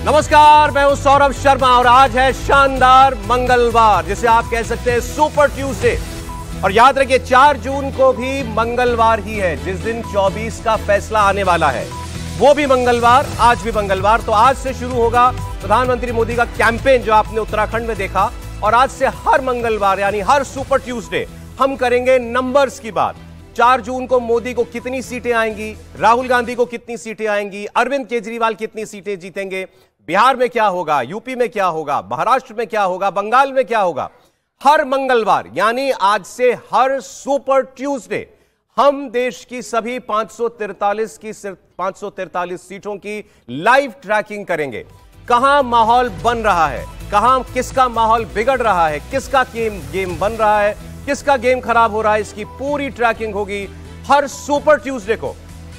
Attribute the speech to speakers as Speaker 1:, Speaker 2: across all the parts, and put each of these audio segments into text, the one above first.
Speaker 1: नमस्कार, मैं हूं सौरभ शर्मा और आज है शानदार मंगलवार, जिसे आप कह सकते हैं सुपर ट्यूसडे। और याद रखिए 4 जून को भी मंगलवार ही है, जिस दिन 24 का फैसला आने वाला है, वो भी मंगलवार, आज भी मंगलवार। तो आज से शुरू होगा प्रधानमंत्री मोदी का कैंपेन, जो आपने उत्तराखंड में देखा। और आज से हर मंगलवार यानी हर सुपर ट्यूसडे हम करेंगे नंबर्स की बात। 4 जून को मोदी को कितनी सीटें आएंगी, राहुल गांधी को कितनी सीटें आएंगी, अरविंद केजरीवाल कितनी सीटें जीतेंगे, बिहार में क्या होगा, यूपी में क्या होगा, महाराष्ट्र में क्या होगा, बंगाल में क्या होगा। हर मंगलवार यानी आज से हर सुपर ट्यूसडे हम देश की सभी 543 सीटों की लाइव ट्रैकिंग करेंगे। कहां माहौल बन रहा है, कहां किसका माहौल बिगड़ रहा है, किसका गेम बन रहा है, किसका गेम खराब हो रहा है, इसकी पूरी ट्रैकिंग होगी हर सुपर ट्यूसडे को।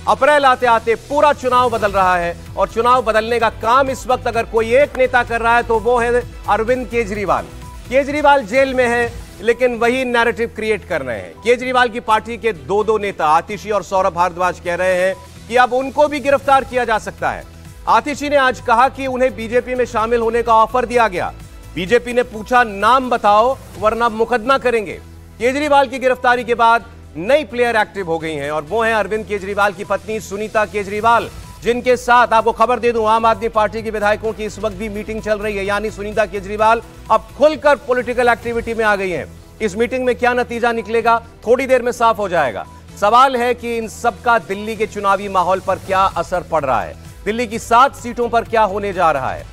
Speaker 1: अप्रैल आते आते पूरा चुनाव बदल रहा है और चुनाव बदलने का काम इस वक्त अगर कोई एक नेता कर रहा है तो वो है अरविंद केजरीवाल। केजरीवाल जेल में है, लेकिन वही नैरेटिव क्रिएट कर रहे हैं। केजरीवाल की पार्टी के दो नेता आतिशी और सौरभ भारद्वाज कह रहे हैं कि अब उनको भी गिरफ्तार किया जा सकता है। आतिशी ने आज कहा कि उन्हें बीजेपी में शामिल होने का ऑफर दिया गया। बीजेपी ने पूछा नाम बताओ वरना मुकदमा करेंगे। केजरीवाल की गिरफ्तारी के बाद नई प्लेयर एक्टिव हो गई हैं और वो हैं अरविंद केजरीवाल की पत्नी सुनीता केजरीवाल, जिनके साथ आपको खबर दे दूं, आम आदमी पार्टी के विधायकों की इस वक्त भी मीटिंग चल रही है। यानी सुनीता केजरीवाल अब खुलकर पॉलिटिकल एक्टिविटी में आ गई हैं। इस मीटिंग में क्या नतीजा निकलेगा थोड़ी देर में साफ हो जाएगा। सवाल है कि इन सबका दिल्ली के चुनावी माहौल पर क्या असर पड़ रहा है, दिल्ली की 7 सीटों पर क्या होने जा रहा है।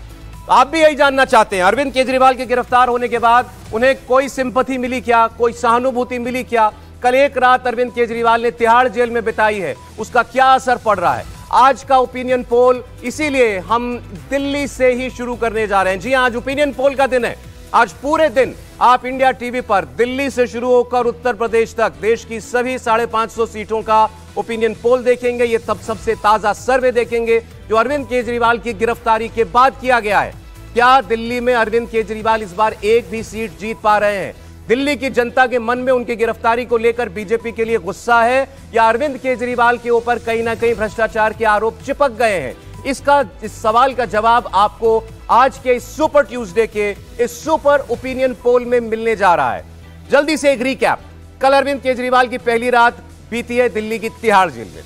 Speaker 1: आप भी यही जानना चाहते हैं। अरविंद केजरीवाल के गिरफ्तार होने के बाद उन्हें कोई सिंपैथी मिली क्या, कोई सहानुभूति मिली क्या? कल एक रात अरविंद केजरीवाल ने तिहाड़ जेल में बिताई है, उसका क्या असर पड़ रहा है? आज का ओपिनियन पोल, इसीलिए हम दिल्ली से ही शुरू करने जा रहे हैं। जी आज ओपिनियन पोल का दिन है। आज पूरे दिन आप इंडिया टीवी पर दिल्ली से शुरू होकर उत्तर प्रदेश तक देश की सभी 550 सीटों का ओपिनियन पोल देखेंगे। ये तब सबसे ताजा सर्वे देखेंगे जो अरविंद केजरीवाल की गिरफ्तारी के बाद किया गया है। क्या दिल्ली में अरविंद केजरीवाल इस बार एक भी सीट जीत पा रहे हैं? दिल्ली की जनता के मन में उनकी गिरफ्तारी को लेकर बीजेपी के लिए गुस्सा है या अरविंद केजरीवाल के ऊपर कहीं ना कहीं भ्रष्टाचार के आरोप चिपक गए हैं? इस सवाल का जवाब आपको आज के इस सुपर ट्यूसडे के इस सुपर ओपिनियन पोल में मिलने जा रहा है। जल्दी से एक रिकैप। कल अरविंद केजरीवाल की पहली रात बीती है दिल्ली की तिहाड़ जेल में।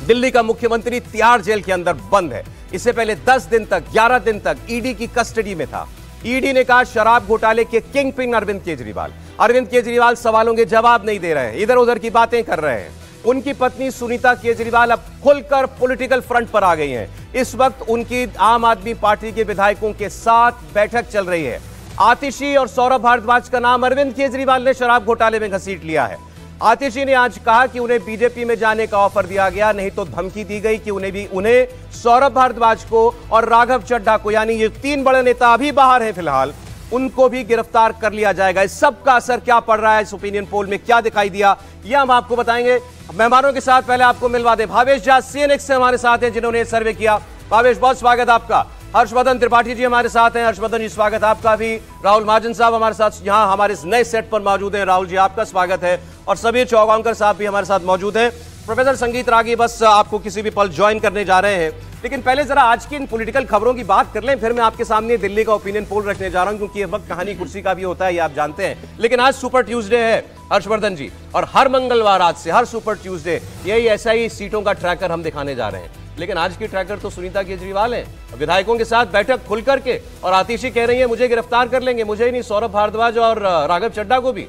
Speaker 1: दिल्ली का मुख्यमंत्री तिहाड़ जेल के अंदर बंद है। इससे पहले 10 दिन तक, 11 दिन तक ईडी की कस्टडी में था। ईडी ने कहा शराब घोटाले के किंग पिन अरविंद केजरीवाल। अरविंद केजरीवाल सवालों के जवाब नहीं दे रहे हैं, इधर उधर की बातें कर रहे हैं। उनकी पत्नी सुनीता केजरीवाल अब खुलकर पॉलिटिकल फ्रंट पर आ गई हैं। इस वक्त उनकी आम आदमी पार्टी के विधायकों के साथ बैठक चल रही है। आतिशी और सौरभ भारद्वाज का नाम अरविंद केजरीवाल ने शराब घोटाले में घसीट लिया है। आतिशी ने आज कहा कि उन्हें बीजेपी में जाने का ऑफर दिया गया, नहीं तो धमकी दी गई कि उन्हें सौरभ भारद्वाज को और राघव चड्ढा को, यानी ये 3 बड़े नेता अभी बाहर हैं फिलहाल, उनको भी गिरफ्तार कर लिया जाएगा। इस सब का असर क्या पड़ रहा है, इस ओपिनियन पोल में क्या दिखाई दिया, यह हम आपको बताएंगे। मेहमानों के साथ पहले आपको मिलवा दे, भावेश झा सीएनएक्स से हमारे साथ हैं, जिन्होंने सर्वे किया। भावेश, बहुत स्वागत आपका। हर्षवर्धन त्रिपाठी जी हमारे साथ हैं। हर्षवर्धन जी, स्वागत आपका भी। राहुल महाजन साहब हमारे साथ यहाँ हमारे इस नए सेट पर मौजूद हैं। राहुल जी, आपका स्वागत है। और समीर चौगांवकर साहब भी हमारे साथ मौजूद हैं। प्रोफेसर संगीत रागी बस आपको किसी भी पल ज्वाइन करने जा रहे हैं, लेकिन पहले जरा आज की इन पॉलिटिकल खबरों की बात कर लें, फिर मैं आपके सामने दिल्ली का ओपिनियन पोल रखने जा रहा हूं, क्योंकि ये वक्त कहानी कुर्सी का भी होता है, ये आप जानते हैं। लेकिन आज सुपर ट्यूसडे है हर्षवर्धन जी, और हर मंगलवार आज से हर सुपर ट्यूसडे यही ऐसा ही सीटों का ट्रैकर हम दिखाने जा रहे हैं। लेकिन आज की ट्रैकर तो सुनीता केजरीवाल है, विधायकों के साथ बैठक खुल करके, और आतिशी कह रही है मुझे गिरफ्तार कर लेंगे, मुझे ही नहीं सौरभ भारद्वाज और राघव चड्ढा को भी।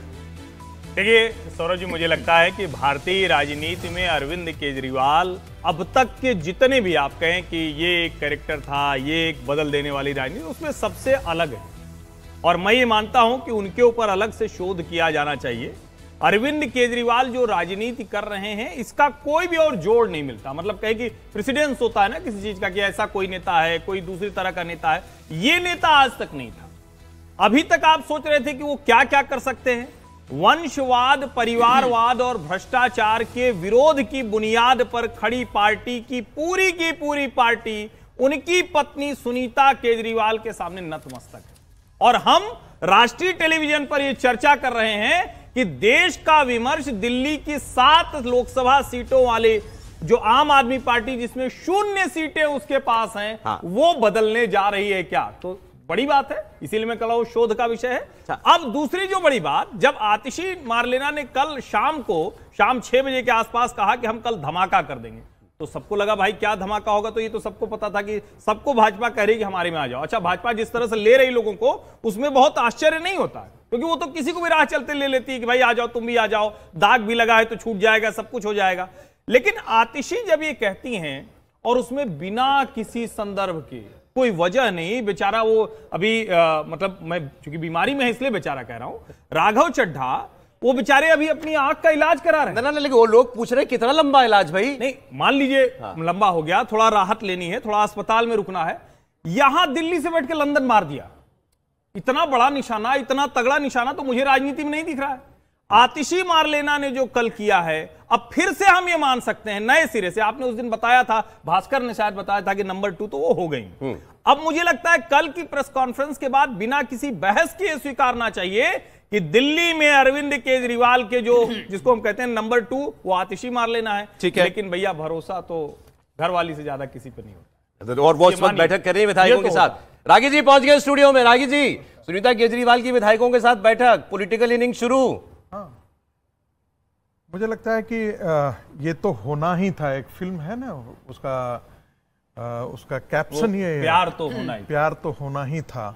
Speaker 2: देखिए सौरभ जी, मुझे लगता है कि भारतीय राजनीति में अरविंद केजरीवाल अब तक के जितने भी आप कहें कि ये एक कैरेक्टर था, ये एक बदल देने वाली राजनीति, उसमें सबसे अलग है। और मैं ये मानता हूं कि उनके ऊपर अलग से शोध किया जाना चाहिए। अरविंद केजरीवाल जो राजनीति कर रहे हैं, इसका कोई भी और जोड़ नहीं मिलता। मतलब कहे कि प्रेसिडेंस होता है ना किसी चीज का, कि ऐसा कोई नेता है, कोई दूसरी तरह का नेता है, ये नेता आज तक नहीं था। अभी तक आप सोच रहे थे कि वो क्या क्या कर सकते हैं। वंशवाद, परिवारवाद और भ्रष्टाचार के विरोध की बुनियाद पर खड़ी पार्टी की पूरी पार्टी उनकी पत्नी सुनीता केजरीवाल के सामने नतमस्तक है। और हम राष्ट्रीय टेलीविजन पर यह चर्चा कर रहे हैं कि देश का विमर्श दिल्ली की 7 लोकसभा सीटों वाले जो आम आदमी पार्टी जिसमें 0 सीटें उसके पास हैं,
Speaker 1: हाँ।
Speaker 2: वो बदलने जा रही है क्या? तो बड़ी बात है, इसीलिए मैं कह रहा हूं शोध का विषय है। अब दूसरी जो बड़ी बात, जब आतिशी मार्लेना ने कल शाम 6 बजे के आसपास कहा कि हम कल धमाका कर देंगे, तो सबको लगा भाई क्या धमाका होगा, तो ये तो सबको पता था कि सबको भाजपा कह रही कि हमारे में आ जाओ। अच्छा, भाजपा जिस तरह से ले रही लोगों को, उसमें बहुत आश्चर्य नहीं होता है, क्योंकि वो तो किसी को भी राह चलते ले लेती है कि भाई आ जाओ, तुम भी आ जाओ, दाग भी लगा है तो छूट जाएगा, सब कुछ हो जाएगा। लेकिन आतिशी जब ये कहती हैं और उसमें बिना किसी संदर्भ के, कोई वजह नहीं, बेचारा वो अभी मतलब मैं चूंकि बीमारी में है इसलिए बेचारा कह रहा हूं, राघव चड्ढा वो बेचारे अभी अपनी आंख का इलाज करा रहे हैं।
Speaker 1: ना, लेकिन वो लोग पूछ रहे हैं कितना लंबा इलाज भाई?
Speaker 2: नहीं, मान लीजिए लंबा हो गया, थोड़ा राहत लेनी है, थोड़ा अस्पताल में रुकना है, यहां दिल्ली से बैठ के लंदन मार दिया। इतना बड़ा निशाना, इतना तगड़ा निशाना तो मुझे राजनीति में नहीं दिख रहा है। आतिशी मार्लेना ने जो कल किया है, अब फिर से हम ये मान सकते हैं नए सिरे से। आपने उस दिन बताया था, भास्कर ने शायद बताया था कि नंबर 2 तो वो हो गई। अब मुझे लगता है कल की प्रेस कॉन्फ्रेंस के बाद बिना किसी बहस के स्वीकारना चाहिए कि दिल्ली में अरविंद केजरीवाल के जो जिसको हम कहते हैं नंबर 2, वो आतिशी मार्लेना है।
Speaker 1: ठीक है,
Speaker 2: लेकिन भैया भरोसा तो घरवाली से ज्यादा किसी पर नहीं होता।
Speaker 1: और वो इस वक्त बैठक कर रही है विधायकों के साथ। रागी जी पहुंच गए स्टूडियो में। रागी जी, सुनीता केजरीवाल की विधायकों के साथ बैठक, पॉलिटिकल इनिंग शुरू।
Speaker 3: हाँ, मुझे लगता है कि ये तो होना ही था। एक फिल्म है ना, उसका कैप्शन ये है,
Speaker 2: प्यार तो होना ही था।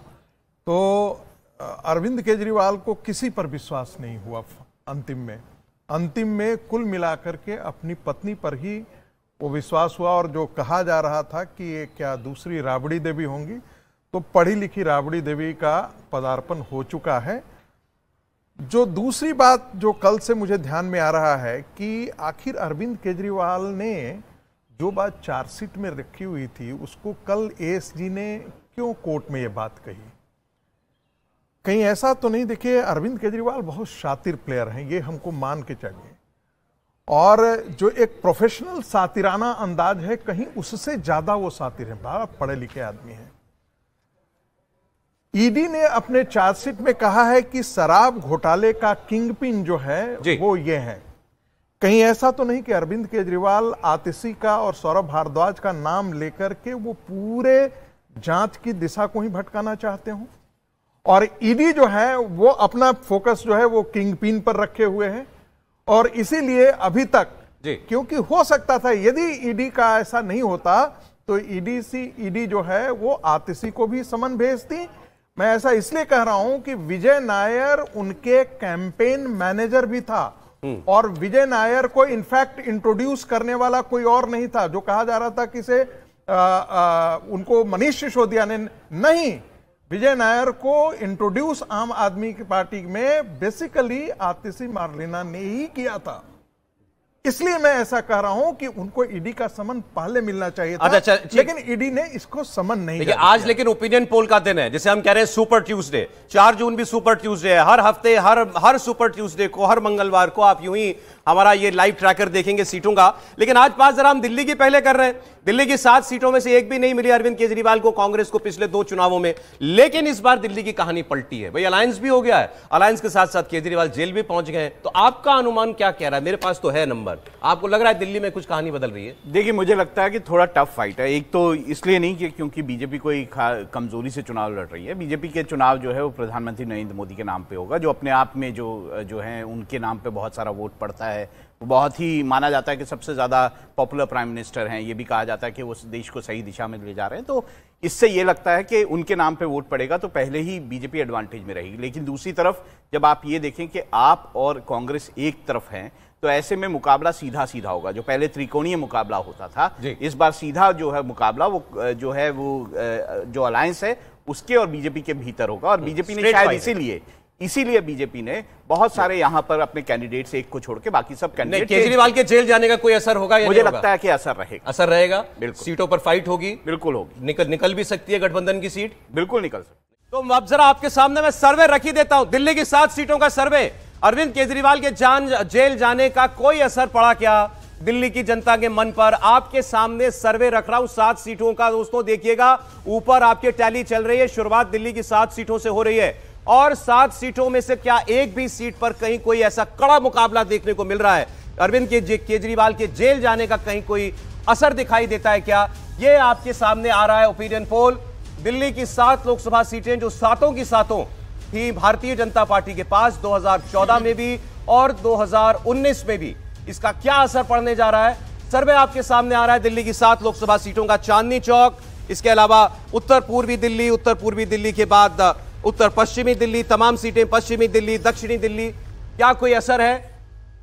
Speaker 3: तो अरविंद केजरीवाल को किसी पर विश्वास नहीं हुआ। अंतिम में कुल मिलाकर के अपनी पत्नी पर ही वो विश्वास हुआ। और जो कहा जा रहा था कि ये क्या दूसरी राबड़ी देवी होंगी, तो पढ़ी लिखी राबड़ी देवी का पदार्पण हो चुका है। जो दूसरी बात जो कल से मुझे ध्यान में आ रहा है कि आखिर अरविंद केजरीवाल ने जो बात चार्जशीट में रखी हुई थी, उसको कल एएसजी ने क्यों कोर्ट में ये बात कही? कहीं ऐसा तो नहीं? देखिए, अरविंद केजरीवाल बहुत शातिर प्लेयर हैं, ये हमको मान के चलिए। और जो एक प्रोफेशनल सातिराना अंदाज है, कहीं उससे ज्यादा वो सातिर हैं, बड़ा पढ़े लिखे आदमी हैं। ईडी ने अपने चार्जशीट में कहा है कि शराब घोटाले का किंगपिन जो है वो ये है। कहीं ऐसा तो नहीं कि अरविंद केजरीवाल आतिशी का और सौरभ भारद्वाज का नाम लेकर के वो पूरे जांच की दिशा को ही भटकाना चाहते हो? और ईडी जो है वो अपना फोकस जो है वो किंगपिन पर रखे हुए है। और इसीलिए अभी तक, क्योंकि हो सकता था यदि ईडी का ऐसा नहीं होता तो ईडी जो है वो आतिशी को भी समन भेजती। मैं ऐसा इसलिए कह रहा हूं कि विजय नायर उनके कैंपेन मैनेजर भी था, और विजय नायर को इनफैक्ट इंट्रोड्यूस करने वाला कोई और नहीं था। जो कहा जा रहा था कि से उनको मनीष सिसोदिया ने नहीं, विजय नायर को इंट्रोड्यूस आम आदमी की पार्टी में बेसिकली आतिशी मार्लेना ने ही किया था। इसलिए मैं ऐसा कह रहा हूं कि उनको ईडी का समन पहले मिलना चाहिए था। अच्छा, लेकिन ईडी ने इसको समन नहीं दिया।
Speaker 1: आज लेकिन ओपिनियन पोल का दिन है, जिसे हम कह रहे हैं सुपर ट्यूसडे। 4 जून भी सुपर ट्यूसडे है। हर हफ्ते हर सुपर ट्यूसडे को, हर मंगलवार को आप यूं ही हमारा ये लाइव ट्रैकर देखेंगे सीटों का। लेकिन आज बात जरा हम दिल्ली की पहले कर रहे हैं। दिल्ली की 7 सीटों में से एक भी नहीं मिली अरविंद केजरीवाल को, कांग्रेस को, पिछले 2 चुनावों में। लेकिन इस बार दिल्ली की कहानी पलटी है भाई। अलायंस भी हो गया है, अलायंस के साथ साथ केजरीवाल जेल भी पहुंच गए। तो आपका अनुमान क्या कह रहा है? मेरे पास तो है नंबर, आपको लग रहा है दिल्ली में कुछ कहानी बदल रही है?
Speaker 4: देखिए, मुझे लगता है कि थोड़ा टफ फाइट है। एक तो इसलिए नहीं कि क्योंकि बीजेपी कोई कमजोरी से चुनाव लड़ रही है। बीजेपी के चुनाव जो है वो प्रधानमंत्री नरेंद्र मोदी के नाम पे होगा, जो अपने आप में जो है उनके नाम पे बहुत सारा वोट पड़ता है। बहुत ही माना जाता है कि सबसे ज्यादा पॉपुलर प्राइम मिनिस्टर हैं। ये भी कहा जाता है कि वो देश को सही दिशा में ले जा रहे हैं। तो इससे ये लगता है कि उनके नाम पे वोट पड़ेगा तो पहले ही बीजेपी एडवांटेज में रहेगी। लेकिन दूसरी तरफ जब आप ये देखें कि आप और कांग्रेस एक तरफ हैं, तो ऐसे में मुकाबला सीधा सीधा होगा। जो पहले त्रिकोणीय मुकाबला होता था, इस बार सीधा जो है मुकाबला वो जो अलायंस है उसके और बीजेपी के भीतर होगा। और बीजेपी ने शायद इसीलिए बीजेपी ने बहुत सारे यहां पर अपने कैंडिडेट से एक को छोड़ के बाकी सब कैंडिडेट।
Speaker 1: केजरीवाल के जेल जाने का कोई असर होगा या
Speaker 4: मुझे लगता है कि असर रहेगा।
Speaker 1: बिल्कुल, सीटों पर फाइट होगी।
Speaker 4: बिल्कुल होगी।
Speaker 1: निकल भी सकती है गठबंधन की सीट,
Speaker 4: बिल्कुल निकल सकती।
Speaker 1: तो अब जरा आपके सामने मैं सर्वे रख ही देता हूं। दिल्ली की 7 सीटों का सर्वे, अरविंद केजरीवाल के जेल जाने का कोई असर पड़ा क्या दिल्ली की जनता के मन पर? आपके सामने सर्वे रख रहा हूं 7 सीटों का। दोस्तों देखिएगा, ऊपर आपके टैली चल रही है। शुरुआत दिल्ली की 7 सीटों से हो रही है और 7 सीटों में से क्या एक भी सीट पर कहीं कोई ऐसा कड़ा मुकाबला देखने को मिल रहा है अरविंद केजरीवाल के जेल जाने का कहीं कोई असर दिखाई देता है क्या? ये आपके सामने आ रहा है ओपिनियन पोल। दिल्ली की 7 लोकसभा सीटें जो सातों की सातों थी भारतीय जनता पार्टी के पास 2014 में भी और 2019 में भी, इसका क्या असर पड़ने जा रहा है? सर्वे आपके सामने आ रहा है दिल्ली की 7 लोकसभा सीटों का। चांदनी चौक, इसके अलावा उत्तर पूर्वी दिल्ली के बाद उत्तर पश्चिमी दिल्ली, तमाम सीटें पश्चिमी दिल्ली, दक्षिणी दिल्ली, क्या कोई असर है?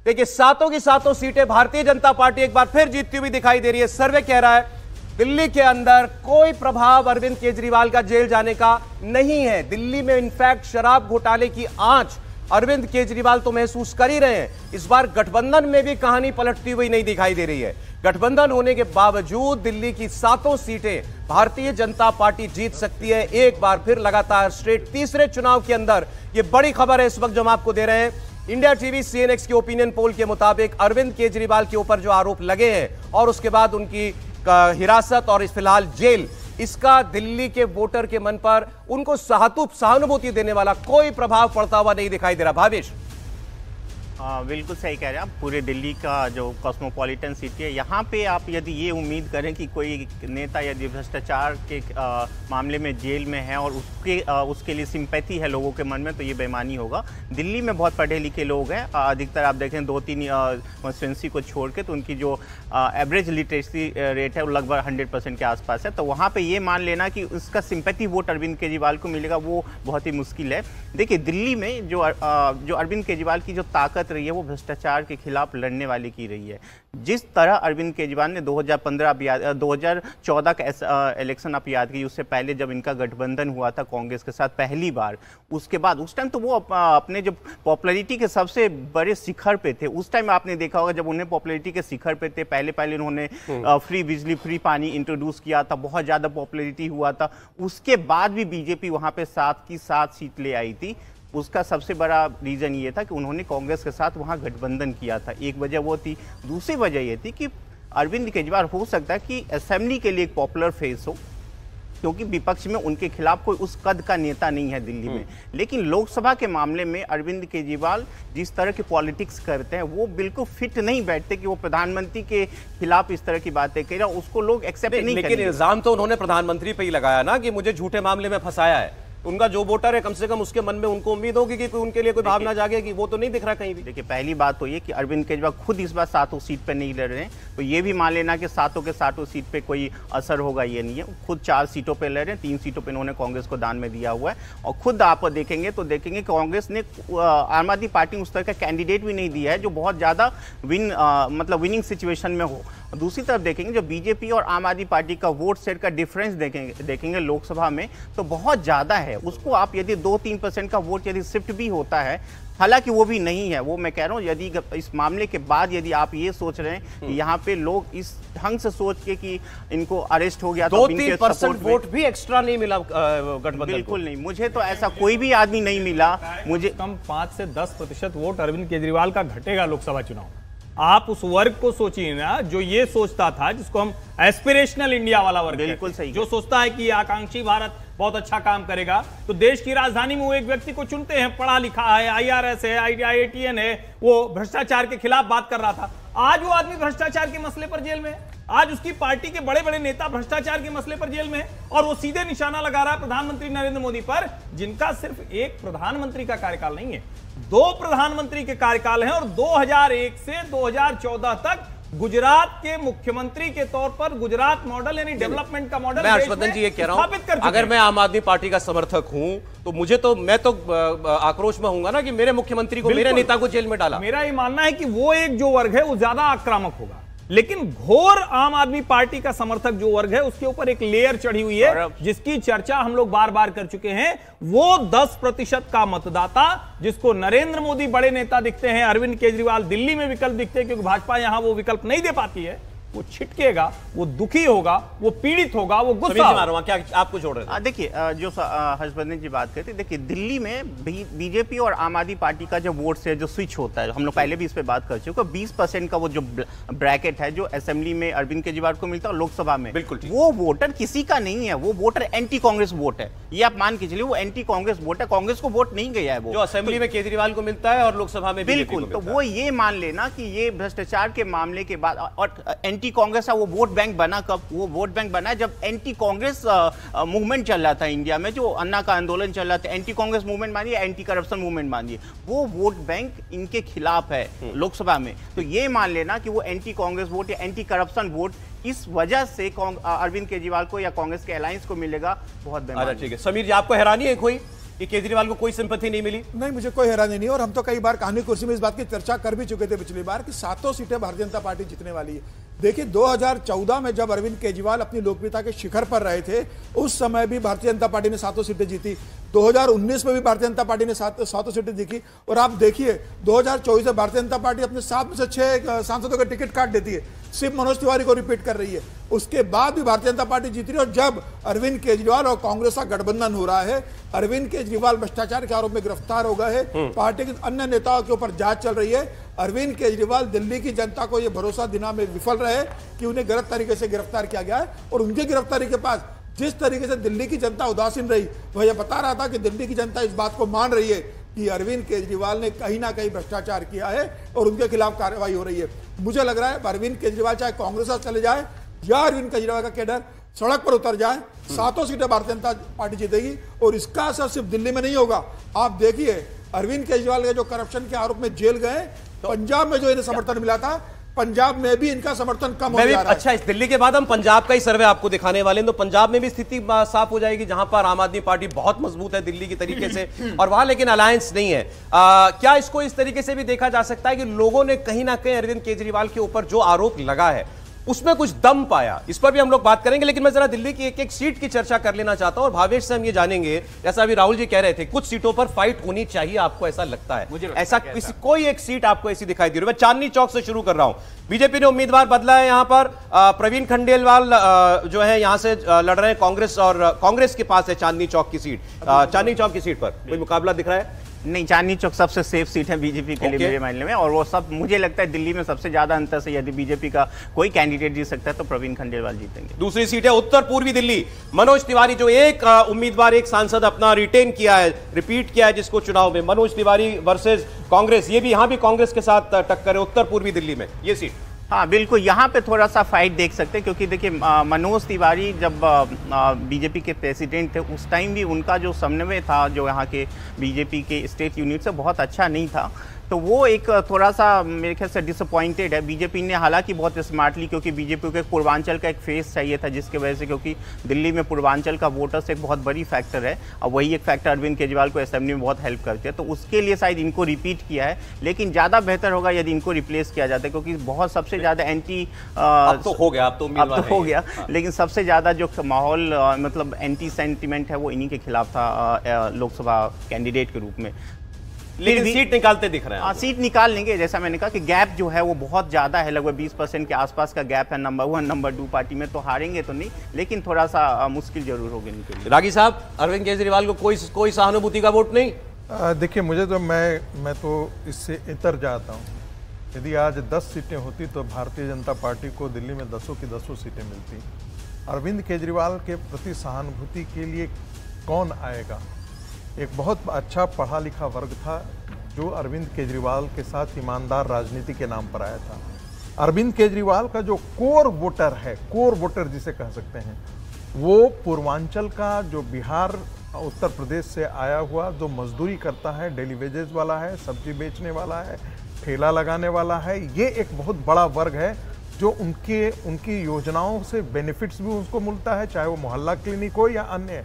Speaker 1: देखिए, सातों की सातों सीटें भारतीय जनता पार्टी एक बार फिर जीतती हुई दिखाई दे रही है। सर्वे कह रहा है दिल्ली के अंदर कोई प्रभाव अरविंद केजरीवाल का जेल जाने का नहीं है। दिल्ली में इनफैक्ट शराब घोटाले की आंच अरविंद केजरीवाल तो महसूस कर ही रहे हैं। इस बार गठबंधन में भी कहानी पलटती हुई नहीं दिखाई दे रही है। गठबंधन होने के बावजूद दिल्ली की सातों सीटें भारतीय जनता पार्टी जीत सकती है एक बार फिर लगातार स्ट्रेट तीसरे चुनाव के अंदर। यह बड़ी खबर है इस वक्त जो हम आपको दे रहे हैं। इंडिया टीवी सीएनएक्स के ओपिनियन पोल के मुताबिक अरविंद केजरीवाल के ऊपर जो आरोप लगे हैं और उसके बाद उनकी हिरासत और इस फिलहाल जेल, इसका दिल्ली के वोटर के मन पर उनको सहानुभूति देने वाला कोई प्रभाव पड़ता हुआ नहीं दिखाई दे रहा। भावेश,
Speaker 5: बिल्कुल सही कह रहे हैं आप। पूरे दिल्ली का जो कॉस्मोपॉलिटन सिटी है, यहाँ पे आप यदि ये उम्मीद करें कि कोई नेता यदि भ्रष्टाचार के मामले में जेल में है और उसके लिए सिंपैथी है लोगों के मन में, तो ये बेईमानी होगा। दिल्ली में बहुत पढ़े लिखे लोग हैं, अधिकतर आप देखें 2-3 कॉन्स्टिट्यूंसी को छोड़ के, तो उनकी जो एवरेज लिटरेसी रेट है वो लगभग 100% के आसपास है। तो वहाँ पर ये मान लेना कि उसका सिंपैथी वोट अरविंद केजरीवाल को मिलेगा, वो बहुत ही मुश्किल है। देखिए, दिल्ली में जो अरविंद केजरीवाल की जो ताकत रही है वो भ्रष्टाचार के खिलाफ लड़ने वाली की रही है। जिस तरह अरविंद केजरीवाल ने 2014 का इलेक्शन आप याद कीजिए, उससे पहले जब इनका गठबंधन हुआ था कांग्रेस के साथ पहली बार, उसके बाद उस टाइम तो वो अपने जो पॉपुलैरिटी के सबसे बड़े शिखर पे थे। उस टाइम आपने देखा होगा जब उन्हें पॉपुलैरिटी के शिखर पे थे, पहले उन्होंने फ्री बिजली फ्री पानी इंट्रोड्यूस किया था, बहुत ज्यादा पॉपुलैरिटी हुआ था। उसके बाद भी बीजेपी वहां पे 7 की 7 सीट ले आई थी। उसका सबसे बड़ा रीज़न ये था कि उन्होंने कांग्रेस के साथ वहाँ गठबंधन किया था, एक वजह वो थी। दूसरी वजह ये थी कि अरविंद केजरीवाल हो सकता है कि असेंबली के लिए एक पॉपुलर फेस हो, क्योंकि विपक्ष में उनके खिलाफ कोई उस कद का नेता नहीं है दिल्ली में। लेकिन लोकसभा के मामले में अरविंद केजरीवाल जिस तरह की पॉलिटिक्स करते हैं वो बिल्कुल फिट नहीं बैठते कि वो प्रधानमंत्री के खिलाफ इस तरह की बातें कह रहे हैं, उसको लोग एक्सेप्ट नहीं करेंगे।
Speaker 1: लेकिन इल्जाम तो उन्होंने प्रधानमंत्री पे ही लगाया ना कि मुझे झूठे मामले में फंसाया है। उनका जो वोटर है कम से कम उसके मन में उनको उम्मीद होगी कि उनके लिए कोई भावना जागेगी, वो तो नहीं दिख रहा कहीं भी।
Speaker 5: देखिए, पहली बात तो ये कि अरविंद केजरीवाल खुद इस बार 7 सीट पर नहीं लड़ रहे हैं, तो ये भी मान लेना कि 7 के 7 सीट पे कोई असर होगा ये नहीं है। खुद 4 सीटों पे लड़ रहे हैं, 3 सीटों पे इन्होंने कांग्रेस को दान में दिया हुआ है। और खुद आप देखेंगे तो देखेंगे कांग्रेस ने आम आदमी पार्टी उस तरह का कैंडिडेट भी नहीं दिया है जो बहुत ज्यादा विनिंग सिचुएशन में हो। दूसरी तरफ देखेंगे जो बीजेपी और आम आदमी पार्टी का वोट शेयर का डिफरेंस देखेंगे लोकसभा में, तो बहुत ज्यादा है। उसको आप यदि 2-3% का वोट यदि शिफ्ट भी होता है, हालांकि वो भी नहीं है, वो मैं कह रहा हूँ, यदि इस मामले के बाद यदि आप ये सोच रहे हैं कि यहाँ पे लोग इस ढंग से सोच के कि इनको अरेस्ट हो गया,
Speaker 1: 2-3% वोट भी एक्स्ट्रा नहीं मिला गठबंधन?
Speaker 5: बिल्कुल नहीं, मुझे तो ऐसा कोई भी आदमी नहीं मिला। मुझे
Speaker 2: कम 5 से 10% वोट अरविंद केजरीवाल का घटेगा लोकसभा चुनाव। आप उस वर्ग को सोचिए ना जो ये सोचता था, जिसको हम एस्पिरेशनल इंडिया वाला वर्ग,
Speaker 5: बिल्कुल सही,
Speaker 2: जो सोचता है कि आकांक्षी भारत बहुत अच्छा काम करेगा। तो देश की राजधानी में वो एक व्यक्ति को चुनते हैं, पढ़ा लिखा है, IRS है, IITN है, वो भ्रष्टाचार के खिलाफ बात कर रहा था। आज वो आदमी भ्रष्टाचार के मसले पर जेल में है, आज उसकी पार्टी के बड़े बड़े नेता भ्रष्टाचार के मसले पर जेल में है, और वो सीधे निशाना लगा रहा है प्रधानमंत्री नरेंद्र मोदी पर, जिनका सिर्फ एक प्रधानमंत्री का कार्यकाल नहीं है, 2 प्रधानमंत्री के कार्यकाल हैं। और 2001 से 2014 तक गुजरात के मुख्यमंत्री के तौर पर गुजरात मॉडल यानी डेवलपमेंट का मॉडल
Speaker 1: मैं हर्षवर्धन जी ये कह रहा हूं, अगर मैं आम आदमी पार्टी का समर्थक हूं तो मैं तो आक्रोश में होऊंगा ना कि मेरे मुख्यमंत्री को, मेरे नेता को जेल में डाला।
Speaker 2: मेरा ये मानना है कि वो एक जो वर्ग है वो ज्यादा आक्रामक होगा, लेकिन घोर आम आदमी पार्टी का समर्थक जो वर्ग है उसके ऊपर एक लेयर चढ़ी हुई है, जिसकी चर्चा हम लोग बार बार कर चुके हैं। वो 10% का मतदाता जिसको नरेंद्र मोदी बड़े नेता दिखते हैं, अरविंद केजरीवाल दिल्ली में विकल्प दिखते हैं, क्योंकि भाजपा यहां वो विकल्प नहीं दे पाती है, वो छिटकेगा, वो दुखी होगा, वो पीड़ित होगा, वो गुस्सा होगा।
Speaker 1: क्या आपको जोड़ रहे थे?
Speaker 5: देखिए, जो हर्षवर्धन जी बात करते, देखिए दिल्ली में बीजेपी और आम आदमी पार्टी का जो वोट से जो स्विच होता है, हम लोग पहले भी इस पे बात कर चुके, 20% का वो जो ब्रैकेट है जो असेंबली में अरविंद केजरीवाल को मिलता है और लोकसभा में,
Speaker 1: बिल्कुल
Speaker 5: वो वोटर किसी का नहीं है, वो वोटर एंटी कांग्रेस वोट है। ये आप मान के चलिए, वो एंटी कांग्रेस वोट है, कांग्रेस को वोट नहीं गया है वो,
Speaker 1: जो असेंबली में केजरीवाल को मिलता है और लोकसभा में
Speaker 5: बिल्कुल। तो वो ये मान लेना कि ये भ्रष्टाचार के मामले के बाद, और एंटी कांग्रेस का वो वोट बैंक बना कब? वो वोट बैंक बना जब एंटी कांग्रेस मूवमेंट चल रहा था इंडिया में, जो अन्ना का आंदोलन चल रहा था। एंटी कांग्रेस मूवमेंट मानिए, एंटी करप्शन मूवमेंट मानिए, वो वोट बैंक इनके खिलाफ है लोकसभा में। तो ये मान लेना कि वो एंटी कांग्रेस वोट या एंटी करप्शन वोट इस वजह से अरविंद केजरीवाल को या कांग्रेस के अलायंस को मिलेगा, बहुत बेमानी।
Speaker 1: ठीक है समीर जी, आपको हैरानी है कोई कि केजरीवाल को कोई सिंपैथी नहीं मिली?
Speaker 6: नहीं, मुझे कोई हैरानी नहीं, और हम तो कई बार कहानी कुर्सी में इस बात की चर्चा कर भी चुके थे पिछली बार कि 7 सीटें भारतीय जनता पार्टी जीतने वाली है। देखिए 2014 में जब अरविंद केजरीवाल अपनी लोकप्रियता के शिखर पर रहे थे, उस समय भी भारतीय जनता पार्टी ने 7 सीटें जीती। 2019 में भी भारतीय जनता पार्टी ने 7 सीटें जीती। और आप देखिए 2024 में भारतीय जनता पार्टी अपने 7 में से 6 सांसदों का टिकट काट देती है, सिर्फ मनोज तिवारी को रिपीट कर रही है। उसके बाद भी भारतीय जनता पार्टी जीत रही है। और जब अरविंद केजरीवाल और कांग्रेस का गठबंधन हो रहा है, अरविंद केजरीवाल भ्रष्टाचार के आरोप में गिरफ्तार हो गए हैं, पार्टी के अन्य नेताओं के ऊपर जांच चल रही है। अरविंद केजरीवाल दिल्ली की जनता को यह भरोसा दिलाने में विफल रहे कि उन्हें गलत तरीके से गिरफ्तार किया गया है। और उनकी गिरफ्तारी के पास जिस तरीके से दिल्ली की जनता उदासीन रही, वह यह बता रहा था कि दिल्ली की जनता इस बात को मान रही है कि अरविंद केजरीवाल ने कहीं ना कहीं भ्रष्टाचार किया है और उनके खिलाफ कार्रवाई हो रही है। मुझे लग रहा है अरविंद केजरीवाल चाहे कांग्रेस से चले जाए या अरविंद केजरीवाल का कैडर सड़क पर उतर जाए, 7 सीटें भारतीय जनता पार्टी जीतेगी। और इसका असर सिर्फ दिल्ली में नहीं होगा। आप देखिए अरविंद केजरीवाल के जो करप्शन के आरोप में जेल गए, पंजाब में जो इन्हें समर्थन मिला था, पंजाब में भी इनका समर्थन कम हो जा रहा है।
Speaker 1: अच्छा, इस दिल्ली के बाद हम पंजाब का ही सर्वे आपको दिखाने वाले हैं। तो पंजाब में भी स्थिति साफ हो जाएगी, जहां पर आम आदमी पार्टी बहुत मजबूत है दिल्ली की तरीके से, और वहां लेकिन अलायंस नहीं है। क्या इसको इस तरीके से भी देखा जा सकता है कि लोगों ने कहीं ना कहीं अरविंद केजरीवाल के ऊपर जो आरोप लगा है उसमें कुछ दम पाया? इस पर भी हम लोग बात करेंगे, लेकिन मैं जरा दिल्ली की एक एक सीट की चर्चा कर लेना चाहता हूं। और भावेश से हम ये जानेंगे, जैसा अभी राहुल जी कह रहे थे, कुछ सीटों पर फाइट होनी चाहिए, आपको ऐसा लगता है?
Speaker 4: मुझे
Speaker 1: ऐसा किसी कोई एक सीट आपको ऐसी दिखाई दे रही है? मैं चांदनी चौक से शुरू कर रहा हूं। बीजेपी ने उम्मीदवार बदला है यहां पर, प्रवीण खंडेलवाल जो है यहां से लड़ रहे हैं कांग्रेस, और कांग्रेस के पास है चांदनी चौक की सीट। चांदनी चौक की सीट पर कोई मुकाबला दिख रहा है?
Speaker 5: नहीं, चांदनी चौक सबसे सेफ सीट है बीजेपी के लिए मेरे मामले में। और वो सब मुझे लगता है दिल्ली में सबसे ज्यादा अंतर से यदि बीजेपी का कोई कैंडिडेट जीत सकता है तो प्रवीण खंडेलवाल जीतेंगे।
Speaker 1: दूसरी सीट है उत्तर पूर्वी दिल्ली। मनोज तिवारी जो एक उम्मीदवार, एक सांसद अपना रिटेन किया है, रिपीट किया है जिसको चुनाव में, मनोज तिवारी वर्सेस कांग्रेस, ये भी यहां भी कांग्रेस के साथ टक्कर है उत्तर पूर्वी दिल्ली में, ये सीट।
Speaker 5: हाँ बिल्कुल, यहाँ पे थोड़ा सा फाइट देख सकते हैं, क्योंकि देखिए मनोज तिवारी जब बीजेपी के प्रेसिडेंट थे उस टाइम भी उनका जो समन्वय था जो यहाँ के बीजेपी के स्टेट यूनिट से बहुत अच्छा नहीं था। तो वो एक थोड़ा सा मेरे ख्याल से डिसअपॉइंटेड है। बीजेपी ने हालांकि बहुत स्मार्टली, क्योंकि बीजेपी को एक पूर्वांचल का एक फेस चाहिए था, जिसके वजह से, क्योंकि दिल्ली में पूर्वांचल का वोटर्स एक बहुत बड़ी फैक्टर है और वही एक फैक्टर अरविंद केजरीवाल को असेंबली में बहुत हेल्प करते हैं। तो उसके लिए शायद इनको रिपीट किया है, लेकिन ज़्यादा बेहतर होगा यदि इनको रिप्लेस किया जाता है, क्योंकि बहुत सबसे ज़्यादा एंटी
Speaker 1: अब तो हो गया, अब तो
Speaker 5: हो गया, लेकिन सबसे ज़्यादा जो माहौल मतलब एंटी सेंटिमेंट है वो इन्हीं के खिलाफ था लोकसभा कैंडिडेट के रूप में।
Speaker 1: लेकिन सीट निकालते दिख रहे हैं।
Speaker 5: हाँ, सीट निकाल लेंगे। जैसा मैंने कहा कि गैप जो है वो बहुत ज्यादा है, लगभग 20% के आसपास का गैप है नंबर 1 नंबर 2 पार्टी में। तो हारेंगे तो नहीं, लेकिन थोड़ा सा मुश्किल जरूर होगी इनके लिए।
Speaker 1: रागी साहब, अरविंद केजरीवाल को कोई सहानुभूति का वोट नहीं?
Speaker 3: देखिए, मुझे तो मैं तो इससे इतर जाता हूँ। यदि आज 10 सीटें होती तो भारतीय जनता पार्टी को दिल्ली में 10 की 10 सीटें मिलती। अरविंद केजरीवाल के प्रति सहानुभूति के लिए कौन आएगा? एक बहुत अच्छा पढ़ा लिखा वर्ग था जो अरविंद केजरीवाल के साथ ईमानदार राजनीति के नाम पर आया था। अरविंद केजरीवाल का जो कोर वोटर है, कोर वोटर जिसे कह सकते हैं, वो पूर्वांचल का, जो बिहार उत्तर प्रदेश से आया हुआ, जो मजदूरी करता है, डेली वेजेस वाला है, सब्जी बेचने वाला है, ठेला लगाने वाला है, ये एक बहुत बड़ा वर्ग है जो उनकी योजनाओं से बेनिफिट्स भी उसको मिलता है, चाहे वो मोहल्ला क्लिनिक हो या अन्य।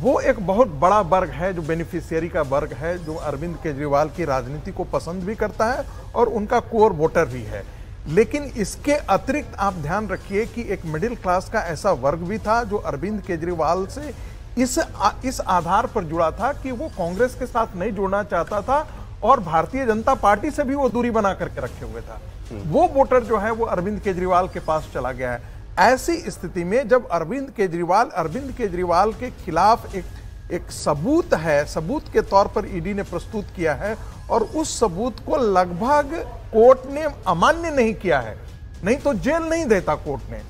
Speaker 3: वो एक बहुत बड़ा वर्ग है जो बेनिफिशियरी का वर्ग है, जो अरविंद केजरीवाल की राजनीति को पसंद भी करता है और उनका कोर वोटर भी है। लेकिन इसके अतिरिक्त आप ध्यान रखिए कि एक मिडिल क्लास का ऐसा वर्ग भी था जो अरविंद केजरीवाल से इस आधार पर जुड़ा था कि वो कांग्रेस के साथ नहीं जुड़ना चाहता था और भारतीय जनता पार्टी से भी वो दूरी बना करके रखे हुए था। वो वोटर जो है वो अरविंद केजरीवाल के पास चला गया है। ऐसी स्थिति में जब अरविंद केजरीवाल के खिलाफ एक सबूत है, सबूत के तौर पर ईडी ने प्रस्तुत किया है और उस सबूत को लगभग कोर्ट ने अमान्य नहीं किया है, नहीं तो जेल नहीं देता कोर्ट ने,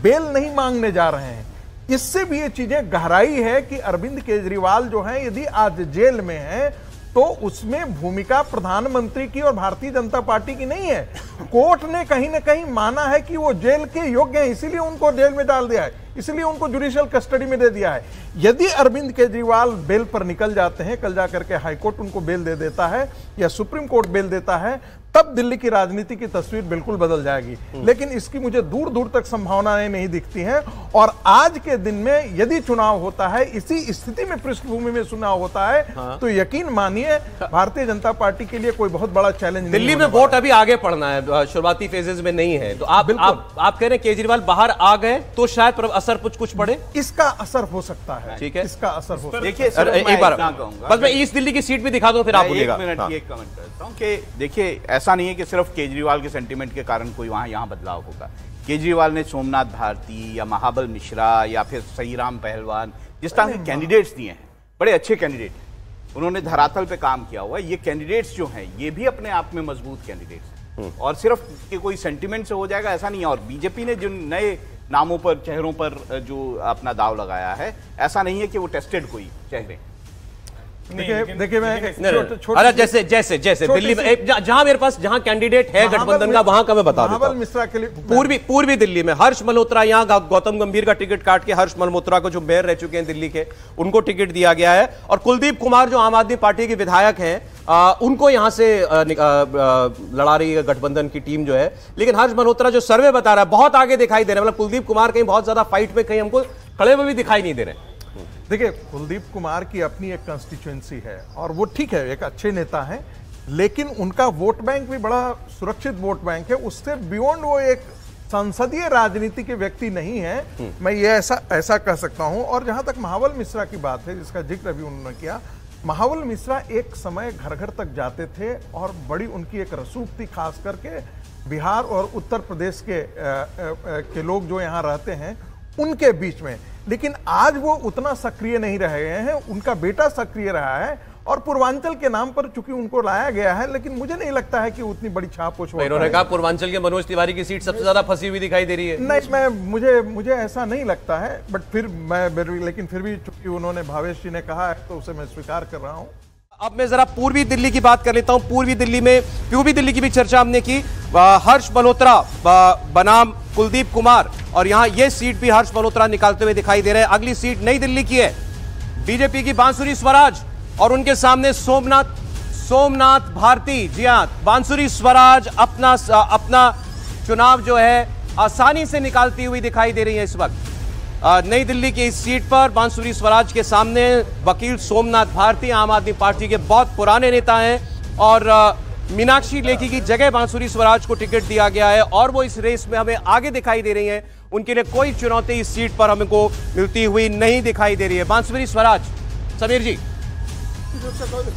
Speaker 3: बेल नहीं मांगने जा रहे हैं। इससे भी ये चीजें गहराई है कि अरविंद केजरीवाल जो है यदि आज जेल में है तो उसमें भूमिका प्रधानमंत्री की और भारतीय जनता पार्टी की नहीं है। कोर्ट ने कहीं ना कहीं माना है कि वो जेल के योग्य हैं, इसीलिए उनको जेल में डाल दिया है, इसलिए उनको जुडिशियल कस्टडी में दे दिया है। यदि अरविंद केजरीवाल बेल पर निकल जाते हैं, कल जाकर के हाईकोर्ट उनको बेल दे देता है या सुप्रीम कोर्ट बेल देता है, तब दिल्ली की राजनीति की तस्वीर बिल्कुल बदल जाएगी। लेकिन इसकी मुझे दूर दूर तक संभावनाएं नहीं दिखती हैं। और आज के दिन में यदि चुनाव होता है, इसी स्थिति में पृष्ठभूमि में चुनाव होता है, तो यकीन मानिए भारतीय जनता पार्टी के लिए कोई बहुत बड़ा चैलेंज नहीं।
Speaker 1: दिल्ली में वोट अभी आगे पड़ना है, शुरुआती फेजेस में नहीं है, तो आप कह रहे हैं केजरीवाल बाहर आ गए तो शायद असर कुछ पड़े।
Speaker 3: इसका असर हो सकता है,
Speaker 1: ठीक है,
Speaker 3: इसका असर हो सकता है।
Speaker 4: देखिए
Speaker 1: एक बार बस मैं ईस्ट दिल्ली की सीट भी दिखा दूं, फिर आप बोलिएगा।
Speaker 4: एक मिनट एक कमेंट करता हूं कि देखिए ऐसा नहीं है कि सिर्फ केजरीवाल के सेंटीमेंट के कारण कोई यहाँ बदलाव होगा। केजरीवाल ने सोमनाथ भारती या महाबल मिश्रा या फिर सहीराम पहलवान जिस तरह के कैंडिडेट्स दिए हैं, बड़े अच्छे कैंडिडेट, उन्होंने धरातल पे काम किया हुआ है। ये कैंडिडेट्स जो हैं ये भी अपने आप में मजबूत कैंडिडेट्स हैं और सिर्फ कि कोई सेंटीमेंट से हो जाएगा ऐसा नहीं है। और बीजेपी ने जिन नए नामों पर, चेहरों पर जो अपना दाव लगाया है, ऐसा नहीं है कि वो टेस्टेड कोई चेहरे।
Speaker 3: देखिए
Speaker 1: मैं जैसे दिल्ली में जहां मेरे पास जहां कैंडिडेट है गठबंधन का, वहां का मैं बता देता हूं।
Speaker 3: मिश्रा के लिए
Speaker 1: पूर्वी दिल्ली में हर्ष मल्होत्रा, यहां गौतम गंभीर का टिकट काट के हर्ष मल्होत्रा को, जो मेयर रह चुके हैं दिल्ली के, उनको टिकट दिया गया है। और कुलदीप कुमार जो आम आदमी पार्टी के विधायक हैं, उनको यहां से लड़ा रही है गठबंधन की टीम जो है। लेकिन हर्ष मल्होत्रा जो सर्वे बता रहा है बहुत आगे दिखाई दे रहे हैं, मतलब कुलदीप कुमार कहीं बहुत ज्यादा फाइट में कहीं हमको खड़े हुए भी दिखाई नहीं दे रहे।
Speaker 3: देखिए कुलदीप कुमार की अपनी एक कंस्टिट्यूएंसी है और वो ठीक है, एक अच्छे नेता हैं, लेकिन उनका वोट बैंक भी बड़ा सुरक्षित वोट बैंक है। उससे बियॉन्ड वो एक संसदीय राजनीति के व्यक्ति नहीं है, मैं ये ऐसा कह सकता हूं। और जहां तक महाबल मिश्रा की बात है, जिसका जिक्र अभी उन्होंने किया, महाबल मिश्रा एक समय घर घर तक जाते थे और बड़ी उनकी एक रसूख थी, खास करके बिहार और उत्तर प्रदेश के लोग जो यहाँ रहते हैं उनके बीच में। लेकिन आज वो उतना सक्रिय नहीं रहे हैं, उनका बेटा सक्रिय रहा है और पूर्वांचल के नाम पर चूंकि उनको लाया गया है, लेकिन मुझे नहीं लगता है कि उतनी बड़ी छाप
Speaker 1: उन्होंने कहा पूर्वांचल के मनोज तिवारी की सीट सबसे ज्यादा फंसी हुई दिखाई दे रही है।
Speaker 3: नहीं, मुझे ऐसा नहीं लगता है, बट लेकिन फिर भी चूंकि उन्होंने भावेश जी ने कहा है तो उसे मैं स्वीकार कर रहा हूं।
Speaker 1: अब मैं जरा पूर्वी दिल्ली की बात कर लेता हूं। पूर्वी दिल्ली की भी चर्चा हमने की। हर्ष मल्होत्रा बनाम कुलदीप कुमार, और यहां ये सीट भी हर्ष मल्होत्रा निकालते हुए दिखाई दे रहे हैं। अगली सीट नई दिल्ली की है, बीजेपी की बांसुरी स्वराज और उनके सामने सोमनाथ भारती। जी हां, बांसुरी स्वराज अपना चुनाव जो है आसानी से निकालती हुई दिखाई दे रही है इस वक्त। नई दिल्ली की इस सीट पर बांसुरी स्वराज के सामने वकील सोमनाथ भारती, आम आदमी पार्टी के बहुत पुराने नेता हैं, और मीनाक्षी लेखी की जगह बांसुरी स्वराज को टिकट दिया गया है और वो इस रेस में हमें आगे दिखाई दे रही हैं। उनके लिए कोई चुनौती इस सीट पर हमको मिलती हुई नहीं दिखाई दे रही है। बांसुरी स्वराज, समीर जी।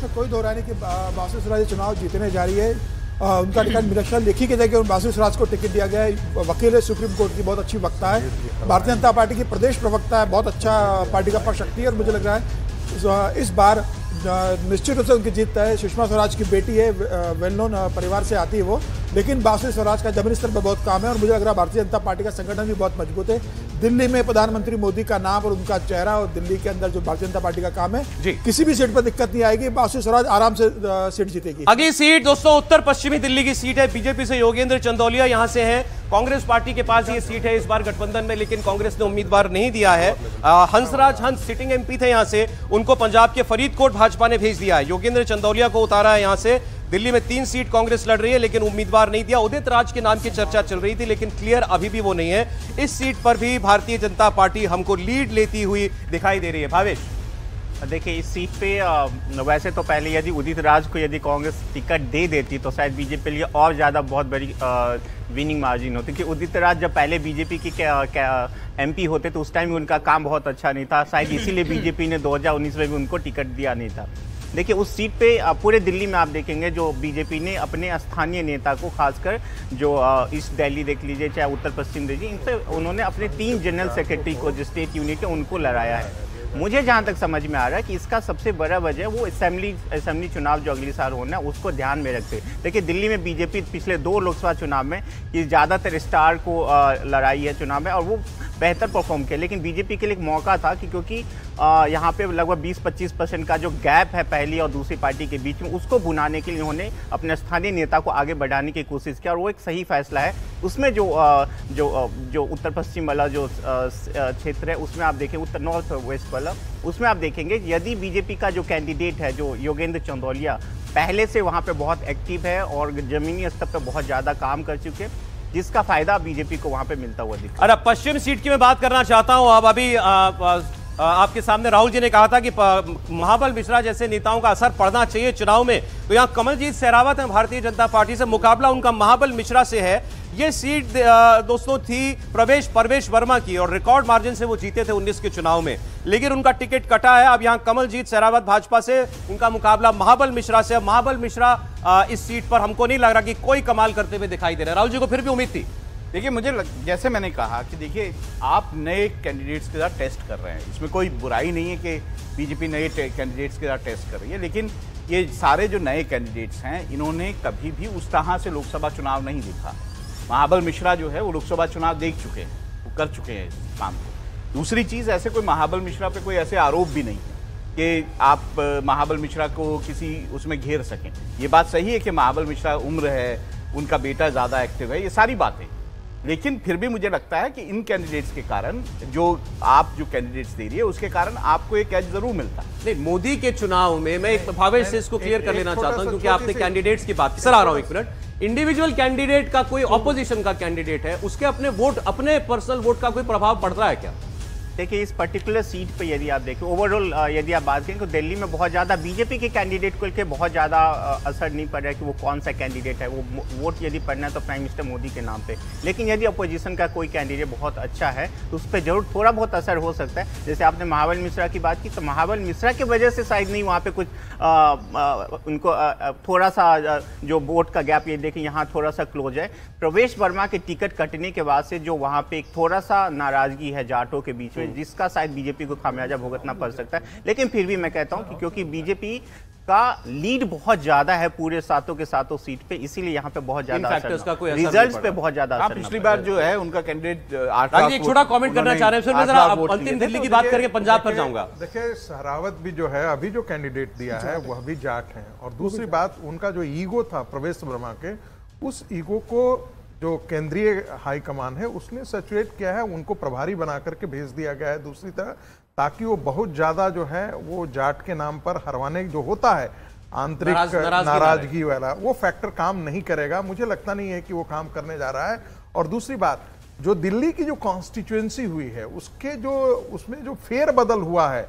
Speaker 6: कोई दोहराने की बांसुरी स्वराज चुनाव जीतने जा रही है। उनका टिकट मीनाक्षी लेखी के जगह बांसुरी स्वराज को टिकट दिया गया है। वकील है, सुप्रीम कोर्ट की बहुत अच्छी वक्ता है, भारतीय जनता पार्टी की प्रदेश प्रवक्ता है, बहुत अच्छा पार्टी का पक्ष रखती है। और मुझे लग रहा है इस बार निश्चित रूप से उनकी जीत है। सुषमा स्वराज की बेटी है, वेल नोन परिवार से आती है वो, लेकिन बांसुरी स्वराज का जमीनी स्तर पर बहुत काम है और मुझे लग रहा है भारतीय जनता पार्टी का संगठन भी बहुत मजबूत है। दिल्ली में प्रधानमंत्री मोदी का नाम और उनका चेहरा और दिल्ली के अंदर जो भारतीय जनता पार्टी का काम है, किसी भी सीट पर दिक्कत नहीं आएगी। बांसुरी स्वराज आराम से सीट जीतेगी।
Speaker 1: अगली सीट दोस्तों उत्तर पश्चिमी दिल्ली की सीट है। बीजेपी से योगेंद्र चंदौलिया यहां से हैं, कांग्रेस पार्टी के पास ये सीट है इस बार गठबंधन में, लेकिन कांग्रेस ने उम्मीदवार नहीं दिया है। हंसराज हंस सिटिंग एमपी थे यहां से, उनको पंजाब के फरीदकोट भाजपा ने भेज दिया है। योगेंद्र चंदौलिया को उतारा है यहां से। दिल्ली में 3 सीट कांग्रेस लड़ रही है लेकिन उम्मीदवार नहीं दिया। उदित राज के नाम की चर्चा चल रही थी लेकिन क्लियर अभी भी वो नहीं है। इस सीट पर भी भारतीय जनता पार्टी हमको लीड लेती हुई दिखाई दे रही है। भावेश,
Speaker 5: देखिए इस सीट पे वैसे तो पहले यदि उदित राज को यदि कांग्रेस टिकट दे देती तो शायद बीजेपी के लिए और ज़्यादा बहुत बड़ी विनिंग मार्जिन होती, कि उदित राज जब पहले बीजेपी की एमपी होते तो उस टाइम उनका काम बहुत अच्छा नहीं था, शायद इसीलिए बीजेपी ने 2019 में भी उनको टिकट दिया नहीं था। देखिए उस सीट पे पूरे दिल्ली में आप देखेंगे जो बीजेपी ने अपने स्थानीय नेता को, खासकर जो ईस्ट दिल्ली देख लीजिए चाहे उत्तर पश्चिम दिल्ली, इनसे उन्होंने अपने 3 जनरल सेक्रेटरी को जो स्टेट यूनिट है उनको लड़ाया है। मुझे जहां तक समझ में आ रहा है कि इसका सबसे बड़ा वजह वो असेंबली चुनाव जो अगले साल होना है उसको ध्यान में रखते। देखिए दिल्ली में बीजेपी पिछले 2 लोकसभा चुनाव में ये ज़्यादातर स्टार को लड़ाई है चुनाव में और वो बेहतर परफॉर्म किया, लेकिन बीजेपी के लिए एक मौका था कि क्योंकि यहाँ पे लगभग 20-25% का जो गैप है पहली और दूसरी पार्टी के बीच में, उसको भुनाने के लिए उन्होंने अपने स्थानीय नेता को आगे बढ़ाने की कोशिश की और वो एक सही फैसला है। उसमें जो उत्तर पश्चिम वाला जो क्षेत्र है उसमें आप देखें, उत्तर नॉर्थ वेस्ट वाला, उसमें आप देखेंगे यदि बीजेपी का जो कैंडिडेट है जो योगेंद्र चंदौलिया पहले से वहाँ पे बहुत एक्टिव है और जमीनी स्तर पर बहुत ज़्यादा काम कर चुके, जिसका फायदा बीजेपी को वहां पे मिलता हुआ दिखता है।
Speaker 1: अरे पश्चिम सीट की मैं बात करना चाहता हूं। अब अभी आपके सामने राहुल जी ने कहा था कि महाबल मिश्रा जैसे नेताओं का असर पड़ना चाहिए चुनाव में, तो यहां कमलजीत शेरावत है भारतीय जनता पार्टी से, मुकाबला उनका महाबल मिश्रा से है। ये सीट दोस्तों थी परवेश वर्मा की और रिकॉर्ड मार्जिन से वो जीते थे 19 के चुनाव में, लेकिन उनका टिकट कटा है। अब यहां कमलजीत शेरावत भाजपा से, उनका मुकाबला महाबल मिश्रा से। महाबल मिश्रा इस सीट पर हमको नहीं लग रहा कि कोई कमाल करते हुए दिखाई दे रहा है। राहुल जी को फिर भी उम्मीद थी।
Speaker 4: देखिए जैसे मैंने कहा कि देखिए आप नए कैंडिडेट्स के साथ टेस्ट कर रहे हैं, इसमें कोई बुराई नहीं है कि बीजेपी नए कैंडिडेट्स के साथ टेस्ट कर रही है, लेकिन ये सारे जो नए कैंडिडेट्स हैं इन्होंने कभी भी उस तरह से लोकसभा चुनाव नहीं देखा। महाबल मिश्रा जो है वो लोकसभा चुनाव देख चुके हैं, वो कर चुके हैं इस काम को। दूसरी चीज़, ऐसे कोई महाबल मिश्रा पे कोई ऐसे आरोप भी नहीं है कि आप महाबल मिश्रा को किसी उसमें घेर सकें। ये बात सही है कि महाबल मिश्रा उम्र है, उनका बेटा ज़्यादा एक्टिव है, ये सारी बातें, लेकिन फिर भी मुझे लगता है कि इन कैंडिडेट्स के कारण जो कैंडिडेट्स दे रही है उसके कारण आपको एक एज जरूर मिलता है।
Speaker 1: नहीं, मोदी के चुनाव में मैं एक भावेश से इसको क्लियर कर लेना चाहता हूं क्योंकि आपने कैंडिडेट्स की बात की। सर आ रहा हूं एक मिनट। इंडिविजुअल कैंडिडेट का कोई ऑपोजिशन का कैंडिडेट है, उसके अपने पर्सनल वोट का कोई प्रभाव पड़ रहा है क्या?
Speaker 5: देखिए इस पर्टिकुलर सीट पे यदि आप देखें ओवरऑल यदि आप बात करें तो दिल्ली में बहुत ज़्यादा बीजेपी के कैंडिडेट को लेकर बहुत ज़्यादा असर नहीं पड़ रहा है कि वो कौन सा कैंडिडेट है। वो वोट यदि पड़ना है तो प्राइम मिनिस्टर मोदी के नाम पे, लेकिन यदि अपोजिशन का कोई कैंडिडेट बहुत अच्छा है तो उस पर जरूर थोड़ा बहुत असर हो सकता है। जैसे आपने महाबल मिश्रा की बात की, तो महाबल मिश्रा की वजह से शायद नहीं वहाँ पर कुछ उनको थोड़ा सा जो वोट का गैप ये देखें यहाँ थोड़ा सा क्लोज है। प्रवेश वर्मा के टिकट कटने के बाद से जो वहाँ पे एक थोड़ा सा नाराजगी है जाटों के बीच में, जिसका शायद बीजेपी को खामियाजा भुगतना पड़ सकता है। लेकिन फिर भी मैं कहता हूं कि क्योंकि बीजेपी का लीड बहुत ज्यादा है पूरे 7 के 7 सीट पे, इसीलिए यहाँ पे बहुत ज्यादा रिजल्ट्स पे बहुत ज्यादा असर।
Speaker 4: पिछली बार जो है उनका कैंडिडेट
Speaker 1: एक छोटा कमेंट करना चाह रहे हैं, फिर मैं जरा अंतिम दिल्ली की बात करके पंजाब पर जाऊंगा।
Speaker 3: देखिए शेरावत भी जो है अभी जो कैंडिडेट दिया है वह भी जाट है, और दूसरी बात उनका जो ईगो था प्रवेश वर्मा के, उस ईगो को जो केंद्रीय हाईकमान है उसने सचुएट किया है, उनको प्रभारी बना करके भेज दिया गया है दूसरी तरह, ताकि वो बहुत ज्यादा जो है वो जाट के नाम पर हरवाने जो होता है आंतरिक नाराजगी वाला वो फैक्टर काम नहीं करेगा। मुझे लगता नहीं है कि वो काम करने जा रहा है। और दूसरी बात, जो दिल्ली की जो कॉन्स्टिट्यूएंसी हुई है उसके जो उसमें जो फेरबदल हुआ है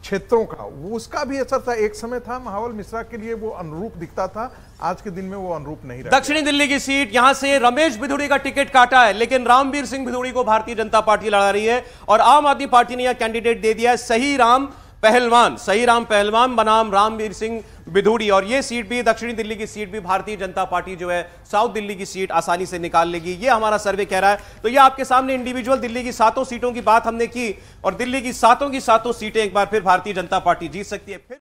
Speaker 3: क्षेत्रों का, वो उसका भी असर था। एक समय था महाबल मिश्रा के लिए वो अनुरूप दिखता था, आज के दिन में वो अनुरूप नहीं रहा।
Speaker 1: दक्षिणी दिल्ली की सीट, यहां से रमेश भिदुड़ी का टिकट काटा है, लेकिन रामवीर सिंह भिदुड़ी को भारतीय जनता पार्टी लड़ा रही है और आम आदमी पार्टी ने यह कैंडिडेट दे दिया है सही राम पहलवान बनाम रामवीर सिंह भिदुड़ी। और यह सीट भी, दक्षिणी दिल्ली की सीट भी भारतीय जनता पार्टी जो है साउथ दिल्ली की सीट आसानी से निकाल लेगी, यह हमारा सर्वे कह रहा है। तो यह आपके सामने इंडिविजुअल दिल्ली की 7 सीटों की बात हमने की और दिल्ली की 7 सीटें एक बार फिर भारतीय जनता पार्टी जीत सकती है।